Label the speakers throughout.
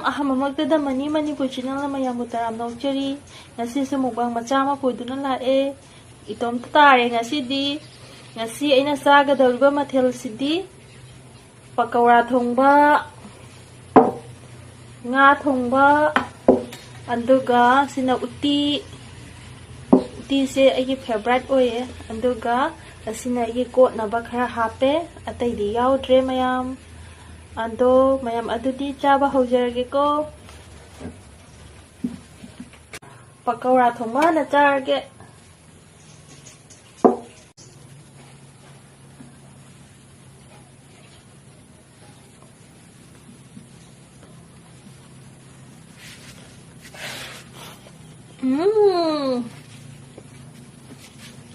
Speaker 1: ꯑꯍꯥꯟꯕꯃꯛꯇꯗ money Manipur channel ꯃꯌꯥꯝꯕꯨ ꯇꯔꯥꯝ ꯅꯧꯖꯔꯤ ꯉꯁꯤꯁꯨ mukbang ꯃꯆꯥ ꯑꯃ ꯄꯨꯗꯨꯅ ꯂꯥꯛꯑꯦ ꯏꯇꯣꯝꯇ ꯇꯥꯔꯦ ꯉꯁꯤ ꯑꯩꯅ ꯆꯥꯒꯗꯧꯔꯤꯕ ꯃꯊꯦꯜꯁꯤꯗꯤ ꯄꯀꯧꯔꯥ ꯊꯣꯡꯕ ꯉꯥ ꯊꯣꯡꯕ ꯑꯗꯨꯒ ꯁꯤꯅ ꯎꯇꯤꯁꯦ ꯑꯩꯒꯤ ꯐꯦꯚꯣꯔꯥꯏꯠ ꯑꯣꯏꯌꯦ ꯑꯗꯨꯒ ꯑꯁꯤꯅ ꯑꯩꯒꯤ ꯀꯣꯠꯅꯕ ꯈꯔ ꯍꯥꯞꯄꯦ ꯑꯇꯩꯗꯤ ꯌꯥꯎꯗ꯭ꯔꯦ ꯃꯌꯥꯝ ꯑꯗꯨꯗꯤ ꯆꯥꯕ ꯍꯧꯖꯔꯒꯦꯀꯣ ꯄꯀꯧꯔꯥ ꯊꯣꯡꯕ ꯍꯥꯟꯅ ꯆꯥꯔꯒꯦ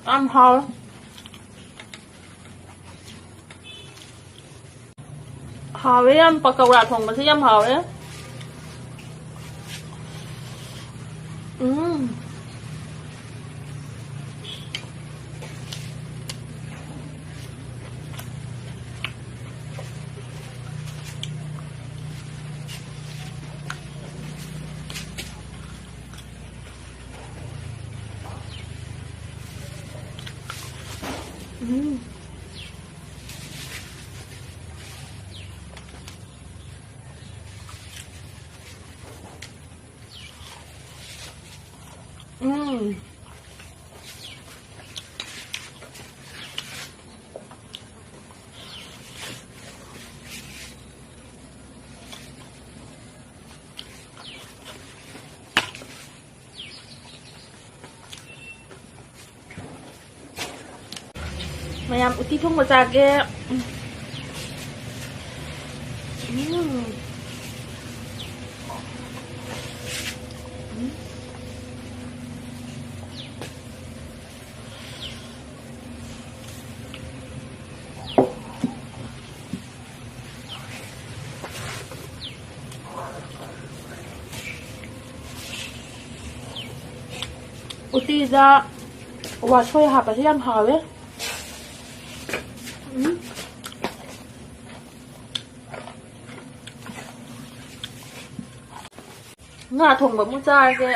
Speaker 1: ꯌꯥꯝ ꯍꯥꯎꯋꯦ ꯌꯥꯝ ꯄꯀꯧꯔꯥ ꯊꯣꯡꯕꯁꯦ ꯌꯥꯝ ꯍꯥꯎꯋꯦ ꯃꯌꯥꯝ ꯎꯇꯤ ꯊꯣꯡꯕ ꯆꯥꯒꯦ 우띠다 와soy hapasi yam hawe nga thongba mu charge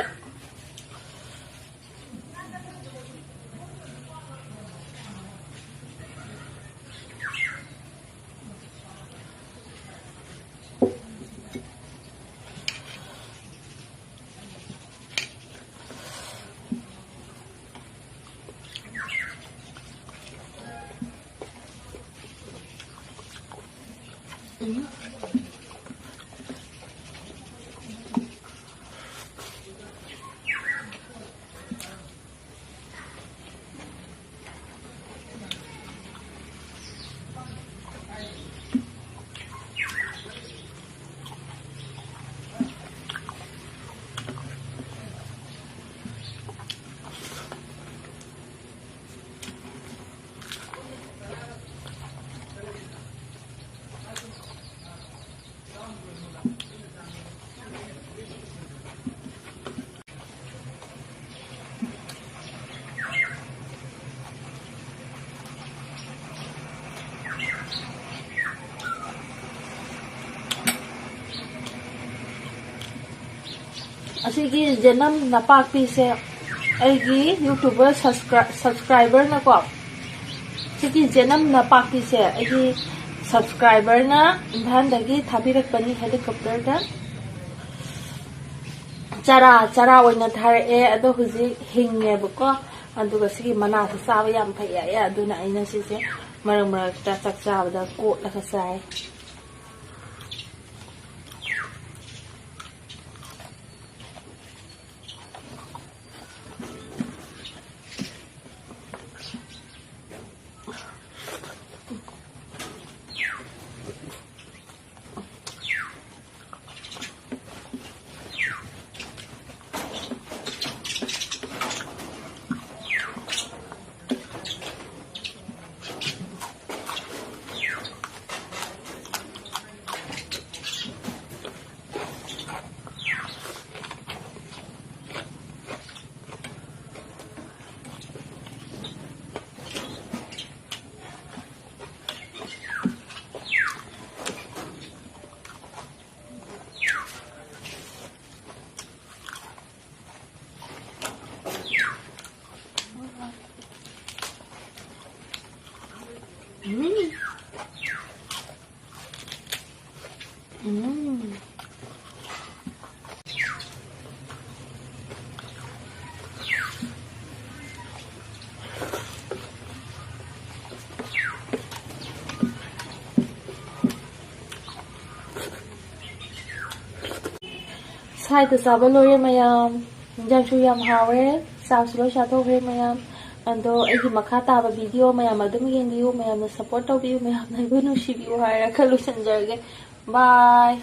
Speaker 1: ꯑꯁꯤꯒꯤ ꯖꯦꯅꯝ ꯅꯄꯥꯛꯄꯤꯁꯦ ꯑꯩꯒꯤ ꯌꯨꯇꯨꯕꯔ ꯁꯕꯁꯀ꯭ꯔꯥꯏꯕꯔꯅꯀꯣ ꯁꯤꯒꯤ ꯖꯦꯅꯝ ꯅꯄꯥꯛꯄꯤꯁꯦ ꯑꯩꯒꯤ ꯁꯕꯁꯀ꯭ꯔꯥꯏꯕꯔꯅ ꯏꯝꯐꯥꯜꯗꯒꯤ ꯊꯥꯕꯤꯔꯛꯄꯅꯤ ꯍꯦꯂꯤꯀꯣꯞꯇꯔꯗ ꯆꯔꯥ ꯑꯣꯏꯅ ꯊꯥꯔꯛꯑꯦ ꯑꯗꯣ ꯍꯧꯖꯤꯛ ꯍꯤꯡꯉꯦꯕꯀꯣ ꯑꯗꯨꯒ ꯁꯤꯒꯤ ꯃꯅꯥꯁꯦ ꯆꯥꯕ ꯌꯥꯝ ꯐꯩꯌꯦ ꯑꯗꯨꯅ ꯑꯩꯅ ꯁꯤꯁꯦ ꯃꯔꯛ ꯃꯔꯛꯇ ꯆꯥꯛ ꯆꯥꯕꯗ ꯀꯣꯠꯂꯒ ꯆꯥꯏ ꯁꯥꯏꯗ ꯆꯥꯕ ꯂꯣꯏꯔꯦ ꯃꯌꯥꯝ ꯏꯟꯖꯥꯡꯁꯨ ꯌꯥꯝ ꯍꯥꯎꯋꯦ ꯆꯥꯛꯁꯨ ꯂꯣꯏ ꯆꯥꯊꯣꯛꯈ꯭ꯔꯦ ꯃꯌꯥꯝ ꯑꯗꯣ ꯑꯩꯒꯤ ꯃꯈꯥ ꯇꯥꯕ ꯚꯤꯗꯤꯑꯣ ꯃꯌꯥꯝ ꯑꯗꯨꯝ ꯌꯦꯡꯕꯤꯌꯨ ꯃꯌꯥꯝꯅ ꯁꯞꯄꯣꯔꯠ ꯇꯧꯕꯤꯌꯨ ꯃꯌꯥꯝꯅ ꯑꯩꯕꯨ ꯅꯨꯡꯁꯤꯕꯤꯌꯨ ꯍꯥꯏꯔꯒ ꯂꯣꯏꯁꯤꯟꯖꯔꯒꯦ ꯕꯥꯏ